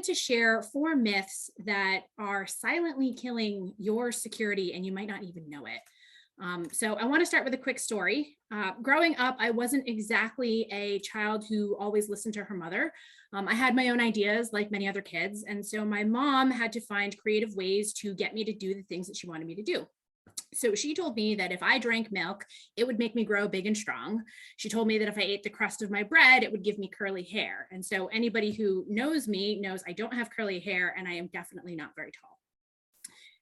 to share 4 myths that are silently killing your security and you might not even know it. So I want to start with a quick story. Growing up, I wasn't exactly a child who always listened to her mother. I had my own ideas like many other kids. And so my mom had to find creative ways to get me to do the things that she wanted me to do. So she told me that if I drank milk, it would make me grow big and strong. She told me that if I ate the crust of my bread, it would give me curly hair. And so anybody who knows me knows I don't have curly hair and I am definitely not very tall.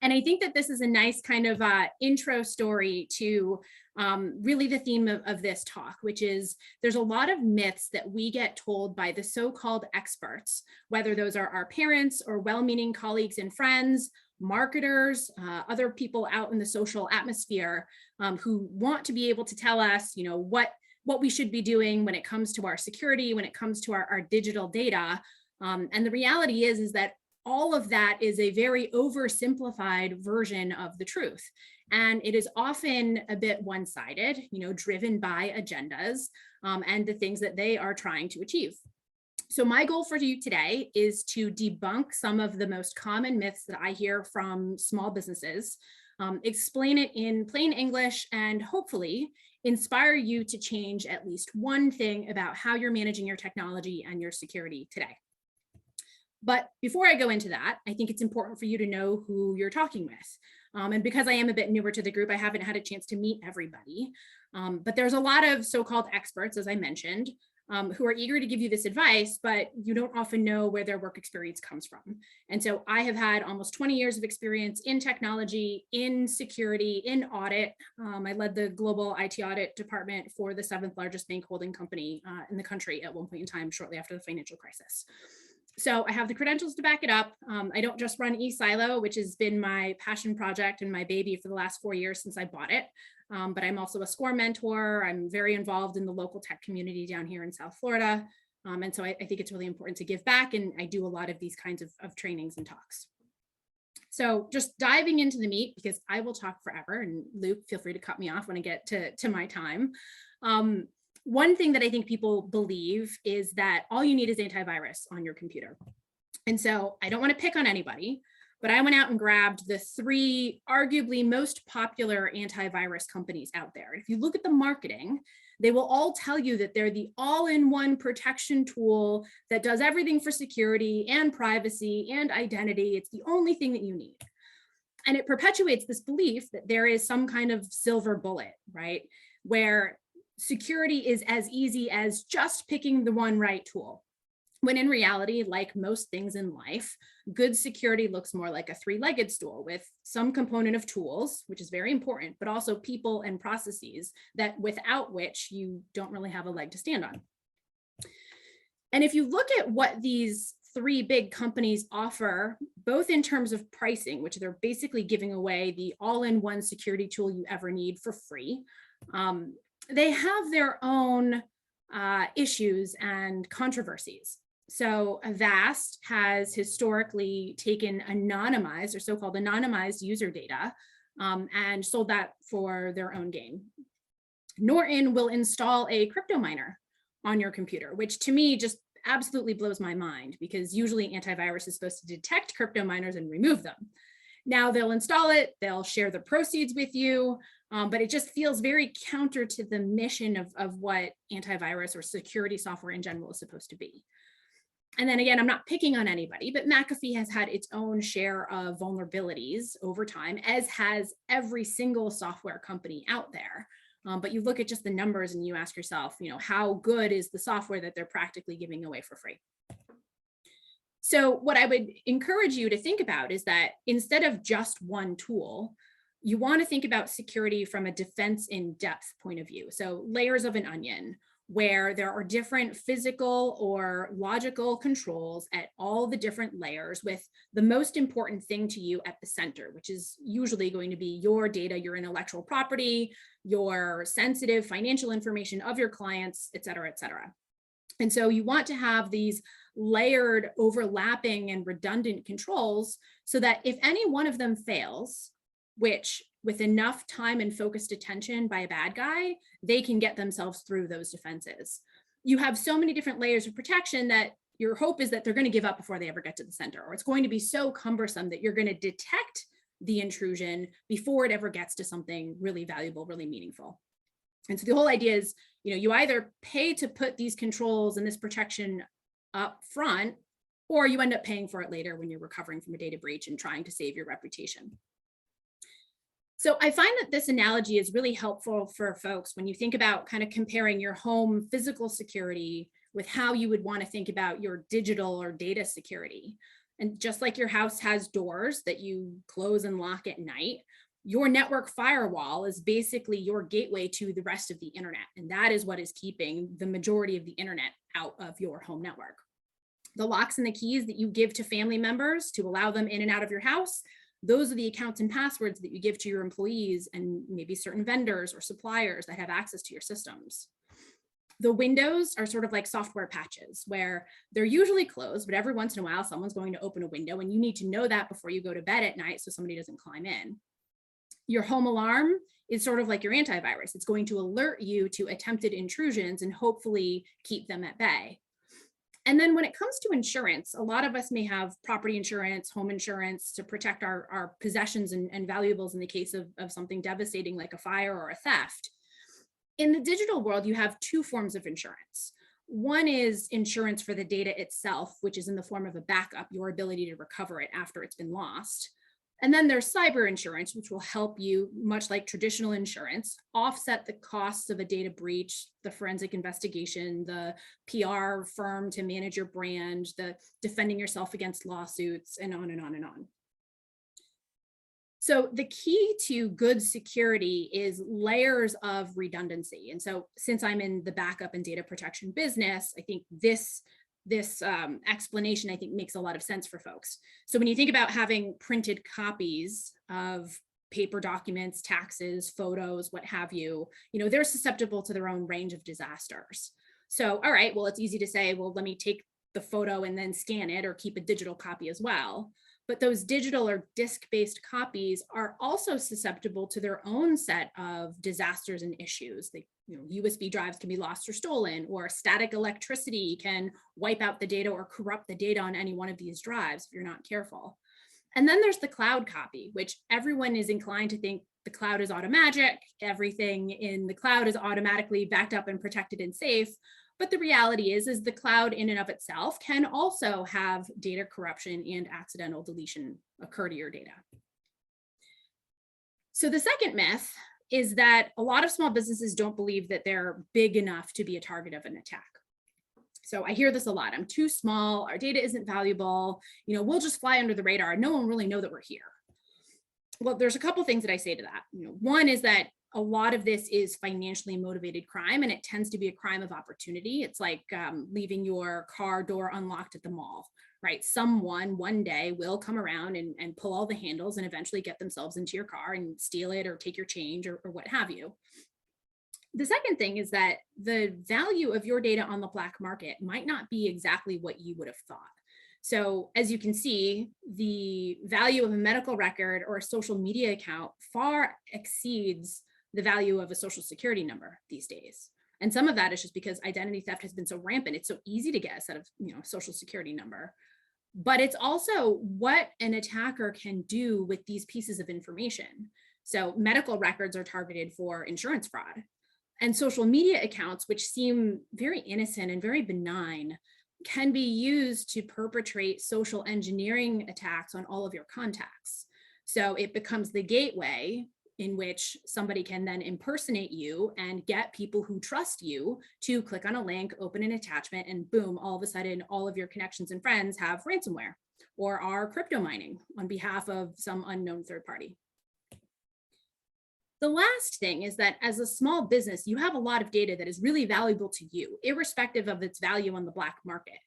And I think that this is a nice kind of intro story to really the theme of this talk, which is there's a lot of myths that we get told by the so-called experts, whether those are our parents or well-meaning colleagues and friends, marketers, other people out in the social atmosphere who want to be able to tell us, what we should be doing when it comes to our security, when it comes to our digital data. And the reality is that all of that is a very oversimplified version of the truth. And it is often a bit one-sided, driven by agendas and the things that they are trying to achieve. So my goal for you today is to debunk some of the most common myths that I hear from small businesses, explain it in plain English, and hopefully inspire you to change at least one thing about how you're managing your technology and your security today. But before I go into that, I think it's important for you to know who you're talking with. And because I am a bit newer to the group, I haven't had a chance to meet everybody. But there's a lot of so-called experts, as I mentioned, who are eager to give you this advice, but you don't often know where their work experience comes from. And so I have had almost 20 years of experience in technology, in security, in audit. I led the global IT audit department for the 7th largest bank holding company in the country at one point in time, shortly after the financial crisis. So I have the credentials to back it up. I don't just run ~@, which has been my passion project and my baby for the last 4 years since I bought it. But I'm also a SCORE mentor. I'm very involved in the local tech community down here in South Florida. And so I think it's really important to give back. And I do a lot of these kinds of trainings and talks. So just diving into the meat, because I will talk forever. And Luke, feel free to cut me off when I get to my time. One thing that I think people believe is that all you need is antivirus on your computer. And so I don't want to pick on anybody, but I went out and grabbed the 3 arguably most popular antivirus companies out there. If you look at the marketing, they will all tell you that they're the all-in-one protection tool that does everything for security and privacy and identity. It's the only thing that you need. And it perpetuates this belief that there is some kind of silver bullet, right? Where security is as easy as just picking the one right tool. When in reality, like most things in life, good security looks more like a 3-legged stool with some component of tools, which is very important, but also people and processes that without which you don't really have a leg to stand on. And if you look at what these 3 big companies offer, both in terms of pricing, which they're basically giving away the all-in-one security tool you ever need for free, they have their own issues and controversies. So 𝗱ast has historically taken anonymized or so-called anonymized user data and sold that for their own gain. Norton will install a crypto miner on your computer, which to me just absolutely blows my mind, because usually antivirus is supposed to detect crypto miners and remove them. Now they'll install it, they'll share the proceeds with you, but it just feels very counter to the mission of what antivirus or security software in general is supposed to be. And then again, I'm not picking on anybody, but McAfee has had its own share of vulnerabilities over time, as has every single software company out there. But you look at just the numbers and you ask yourself, how good is the software that they're practically giving away for free? So what I would encourage you to think about is that instead of just one tool, you want to think about security from a defense in depth point of view. So layers of an onion, where there are different physical or logical controls at all the different layers, with the most important thing to you at the center, which is usually going to be your data, your intellectual property, your sensitive financial information of your clients, et cetera, et cetera. And so you want to have these layered, overlapping, and redundant controls so that if any one of them fails, which with enough time and focused attention by a bad guy, they can get themselves through those defenses. You have so many different layers of protection that your hope is that they're going to give up before they ever get to the center, or it's going to be so cumbersome that you're going to detect the intrusion before it ever gets to something really valuable, really meaningful. And so the whole idea is, you either pay to put these controls and this protection up front, or you end up paying for it later when you're recovering from a data breach and trying to save your reputation. So I find that this analogy is really helpful for folks when you think about kind of comparing your home physical security with how you would want to think about your digital or data security. And just like your house has doors that you close and lock at night, your network firewall is basically your gateway to the rest of the internet. And that is what is keeping the majority of the internet out of your home network. The locks and the keys that you give to family members to allow them in and out of your house, those are the accounts and passwords that you give to your employees and maybe certain vendors or suppliers that have access to your systems. The windows are sort of like software patches where they're usually closed, but every once in a while, someone's going to open a window and you need to know that before you go to bed at night so somebody doesn't climb in. Your home alarm is sort of like your antivirus. It's going to alert you to attempted intrusions and hopefully keep them at bay. And then when it comes to insurance, a lot of us may have property insurance, home insurance to protect our possessions and valuables in the case of something devastating like a fire or a theft. In the digital world, you have two forms of insurance. One is insurance for the data itself, which is in the form of a backup, your ability to recover it after it's been lost. And then there's cyber insurance, which will help you, much like traditional insurance, offset the costs of a data breach, the forensic investigation, the PR firm to manage your brand, the defending yourself against lawsuits, and on and on and on. So the key to good security is layers of redundancy. And so since I'm in the backup and data protection business, I think this explanation, I think, makes a lot of sense for folks. So when you think about having printed copies of paper documents, taxes, photos, what have you, they're susceptible to their own range of disasters. So, all right, well, it's easy to say, well, let me take the photo and then scan it or keep a digital copy as well. But those digital or disk-based copies are also susceptible to their own set of disasters and issues. USB drives can be lost or stolen, or static electricity can wipe out the data or corrupt the data on any one of these drives if you're not careful. And then there's the cloud copy, which everyone is inclined to think the cloud is automagic. Everything in the cloud is automatically backed up and protected and safe. But the reality is the cloud in and of itself can also have data corruption and accidental deletion occur to your data. So the second myth is that a lot of small businesses don't believe that they're big enough to be a target of an attack. So I hear this a lot. I'm too small. Our data isn't valuable. We'll just fly under the radar. No one will really know that we're here. Well, there's a couple things that I say to that. One is that a lot of this is financially motivated crime, and it tends to be a crime of opportunity. It's like leaving your car door unlocked at the mall, right? Someone one day will come around and pull all the handles and eventually get themselves into your car and steal it or take your change or what have you. The second thing is that the value of your data on the black market might not be exactly what you would have thought. So as you can see, the value of a medical record or a social media account far exceeds the value of a social security number these days. And some of that is just because identity theft has been so rampant. It's so easy to get a set of, social security number. But it's also what an attacker can do with these pieces of information. So medical records are targeted for insurance fraud. And social media accounts, which seem very innocent and very benign, can be used to perpetrate social engineering attacks on all of your contacts. So it becomes the gateway in which somebody can then impersonate you and get people who trust you to click on a link, open an attachment, and boom, all of a sudden, all of your connections and friends have ransomware or are crypto mining on behalf of some unknown third party. The last thing is that as a small business, you have a lot of data that is really valuable to you, irrespective of its value on the black market.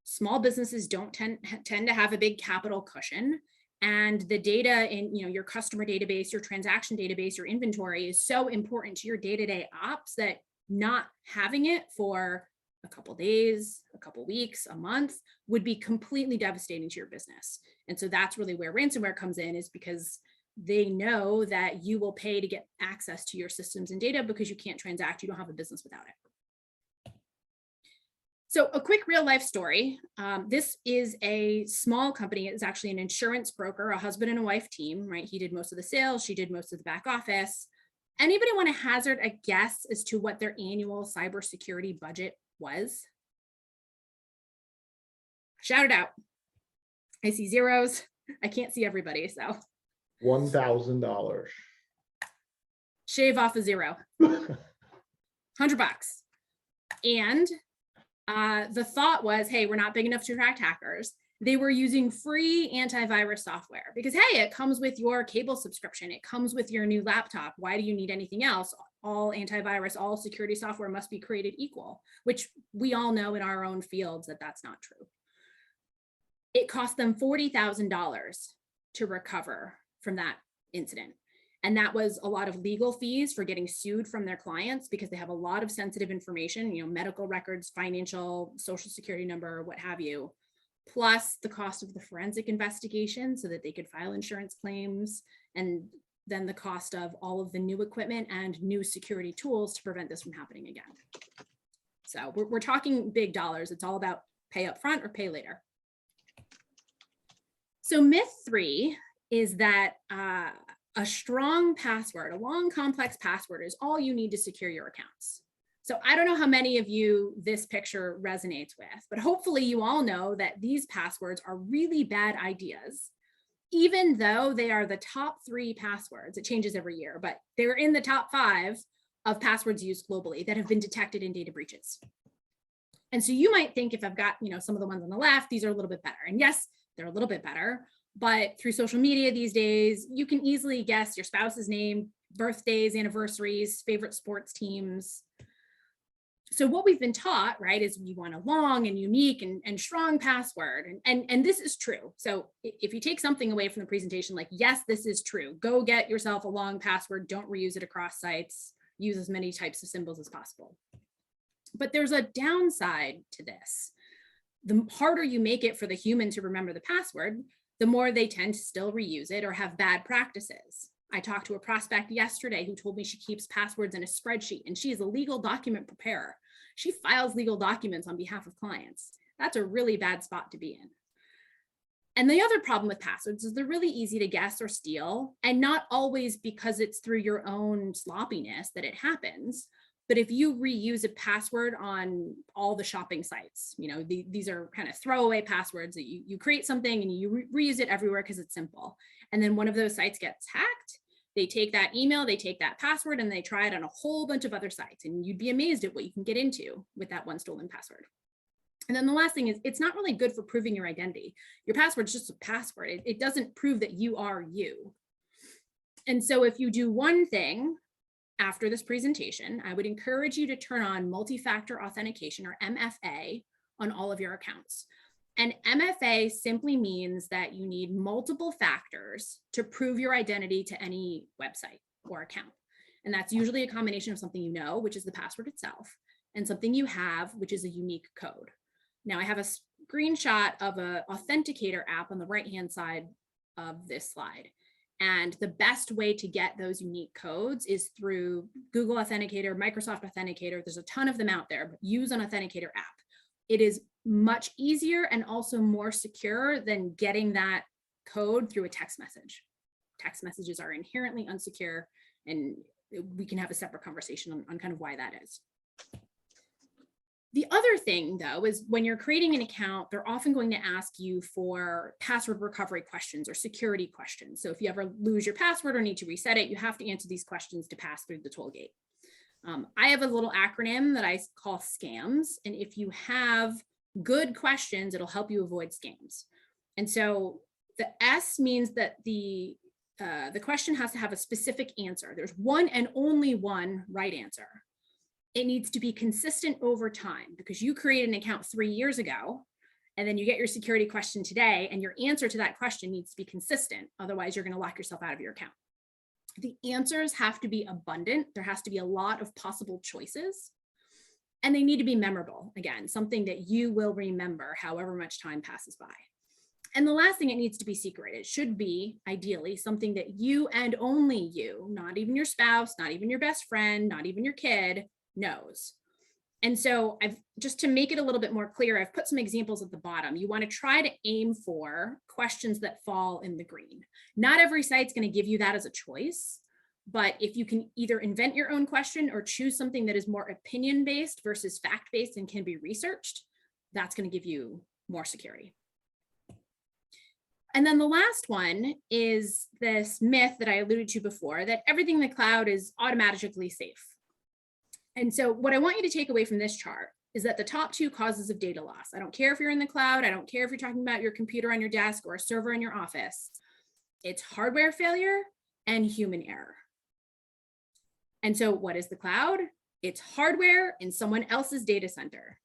Small businesses don't tend to have a big capital cushion. And the data in your customer database, your transaction database, your inventory is so important to your day-to-day ops that not having it for a couple days, a couple weeks, a month would be completely devastating to your business. And so that's really where ransomware comes in, is because they know that you will pay to get access to your systems and data because you can't transact. You don't have a business without it. So a quick real life story. This is a small company. It's actually an insurance broker, a husband and a wife team, right? He did most of the sales. She did most of the back office. Anybody want to hazard a guess as to what their annual cybersecurity budget was? Shout it out. I see zeros. I can't see everybody, so. $1,000. Shave off a zero. $100. And the thought was, hey, we're not big enough to attract hackers. They were using free antivirus software because, hey, it comes with your cable subscription. It comes with your new laptop. Why do you need anything else? All antivirus, all security software must be created equal, which we all know in our own fields that that's not true. It cost them $40,000 to recover from that incident. And that was a lot of legal fees for getting sued from their clients because they have a lot of sensitive information, you know, medical records, financial, social security number, what have you, plus the cost of the forensic investigation so that they could file insurance claims, and then the cost of all of the new equipment and new security tools to prevent this from happening again. So we're talking big dollars. It's all about pay up front or pay later. So myth 3 is that a strong password, a long complex password is all you need to secure your accounts. So I don't know how many of you this picture resonates with, but hopefully you all know that these passwords are really bad ideas, even though they are the top 3 passwords. It changes every year, but they're in the top 5 of passwords used globally that have been detected in data breaches. And so you might think, if I've got, you know, some of the ones on the left, these are a little bit better. And yes, they're a little bit better, but through social media these days, you can easily guess your spouse's name, birthdays, anniversaries, favorite sports teams. So what we've been taught, right, is you want a long and unique and strong password. And this is true. So if you take something away from the presentation, like, yes, this is true. Go get yourself a long password. Don't reuse it across sites. Use as many types of symbols as possible. But there's a downside to this. The harder you make it for the human to remember the password, the more they tend to still reuse it or have bad practices. I talked to a prospect yesterday who told me she keeps passwords in a spreadsheet, and she is a legal document preparer. She files legal documents on behalf of clients. That's a really bad spot to be in. And the other problem with passwords is they're really easy to guess or steal, and not always because it's through your own sloppiness that it happens. But if you reuse a password on all the shopping sites, you know, these are kind of throwaway passwords that you create something and you reuse it everywhere because it's simple. And then one of those sites gets hacked. They take that email, they take that password, and they try it on a whole bunch of other sites. And you'd be amazed at what you can get into with that one stolen password. And then the last thing is, it's not really good for proving your identity. Your password's just a password. It doesn't prove that you are you. And so if you do one thing after this presentation, I would encourage you to turn on multi-factor authentication, or MFA, on all of your accounts. And MFA simply means that you need multiple factors to prove your identity to any website or account. And that's usually a combination of something you know, which is the password itself, and something you have, which is a unique code. Now I have a screenshot of an authenticator app on the right-hand side of this slide. And the best way to get those unique codes is through Google Authenticator, Microsoft Authenticator. There's a ton of them out there, but use an Authenticator app. It is much easier and also more secure than getting that code through a text message. Text messages are inherently unsecure, and we can have a separate conversation on kind of why that is. The other thing, though, is when you're creating an account, they're often going to ask you for password recovery questions or security questions. So if you ever lose your password or need to reset it, you have to answer these questions to pass through the toll gate. I have a little acronym that I call SCAMs. And if you have good questions, it'll help you avoid scams. And so the S means that the question has to have a specific answer. There's one and only one right answer. It needs to be consistent over time, because you created an account 3 years ago, and then you get your security question today, and your answer to that question needs to be consistent. Otherwise, you're going to lock yourself out of your account. The answers have to be abundant. There has to be a lot of possible choices, and they need to be memorable. Again, something that you will remember however much time passes by. And the last thing, it needs to be secret. It should be, ideally, something that you and only you, not even your spouse, not even your best friend, not even your kid, knows. And so just to make it a little bit more clear, I've put some examples at the bottom. You want to try to aim for questions that fall in the green. Not every site's going to give you that as a choice, but if you can either invent your own question or choose something that is more opinion-based versus fact-based and can be researched, that's going to give you more security. And then the last one is this myth that I alluded to before, that everything in the cloud is automatically safe. And so what I want you to take away from this chart is that the top 2 causes of data loss, I don't care if you're in the cloud, I don't care if you're talking about your computer on your desk or a server in your office, it's hardware failure and human error. And so what is the cloud? It's hardware in someone else's data center.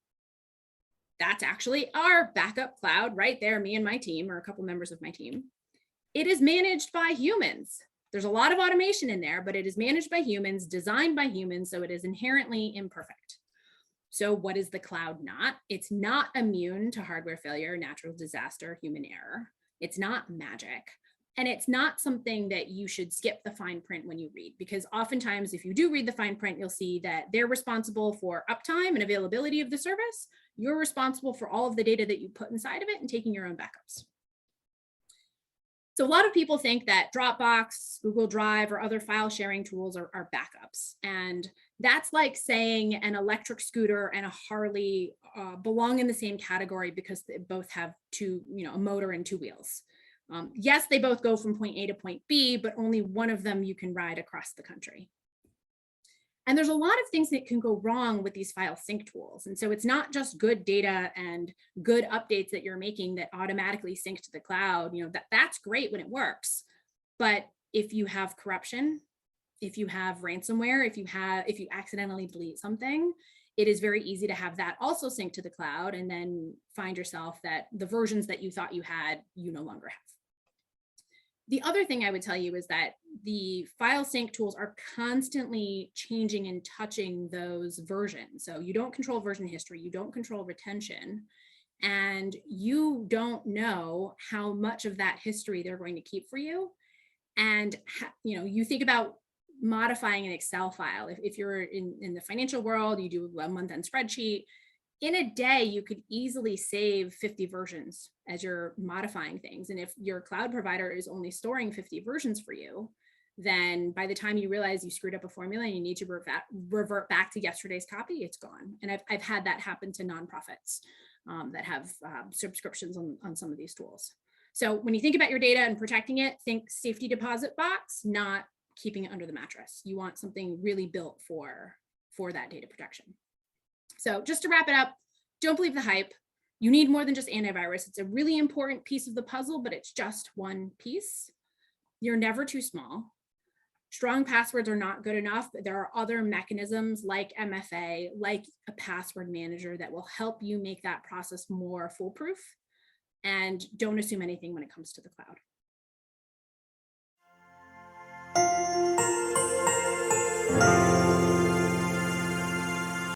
That's actually our backup cloud right there, me and my team, or a couple members of my team. It is managed by humans. There's a lot of automation in there, but it is managed by humans, designed by humans, so it is inherently imperfect. So what is the cloud not? It's not immune to hardware failure, natural disaster, human error. It's not magic. And it's not something that you should skip the fine print when you read, because oftentimes if you do read the fine print, you'll see that they're responsible for uptime and availability of the service. You're responsible for all of the data that you put inside of it and taking your own backups. So a lot of people think that Dropbox, Google Drive, or other file sharing tools are backups. And that's like saying an electric scooter and a Harley belong in the same category because they both have a motor and 2 wheels. Yes, they both go from point A to point B, but only one of them you can ride across the country. And there's a lot of things that can go wrong with these file sync tools. And so it's not just good data and good updates that you're making that automatically sync to the cloud. That's great when it works. But if you have corruption, if you have ransomware, if you accidentally delete something, it is very easy to have that also sync to the cloud and then find yourself that the versions that you thought you had, you no longer have. The other thing I would tell you is that the file sync tools are constantly changing and touching those versions. So you don't control version history, you don't control retention, and you don't know how much of that history they're going to keep for you. And you think about modifying an Excel file. If you're in the financial world, you do a month-end spreadsheet. In a day, you could easily save 50 versions as you're modifying things. And if your cloud provider is only storing 50 versions for you, then by the time you realize you screwed up a formula and you need to revert back to yesterday's copy, it's gone. And I've had that happen to nonprofits that have subscriptions on some of these tools. So when you think about your data and protecting it, think safety deposit box, not keeping it under the mattress. You want something really built for that data protection. So just to wrap it up, don't believe the hype. You need more than just antivirus. It's a really important piece of the puzzle, but it's just one piece. You're never too small. Strong passwords are not good enough. There are other mechanisms like MFA, like a password manager that will help you make that process more foolproof. And don't assume anything when it comes to the cloud.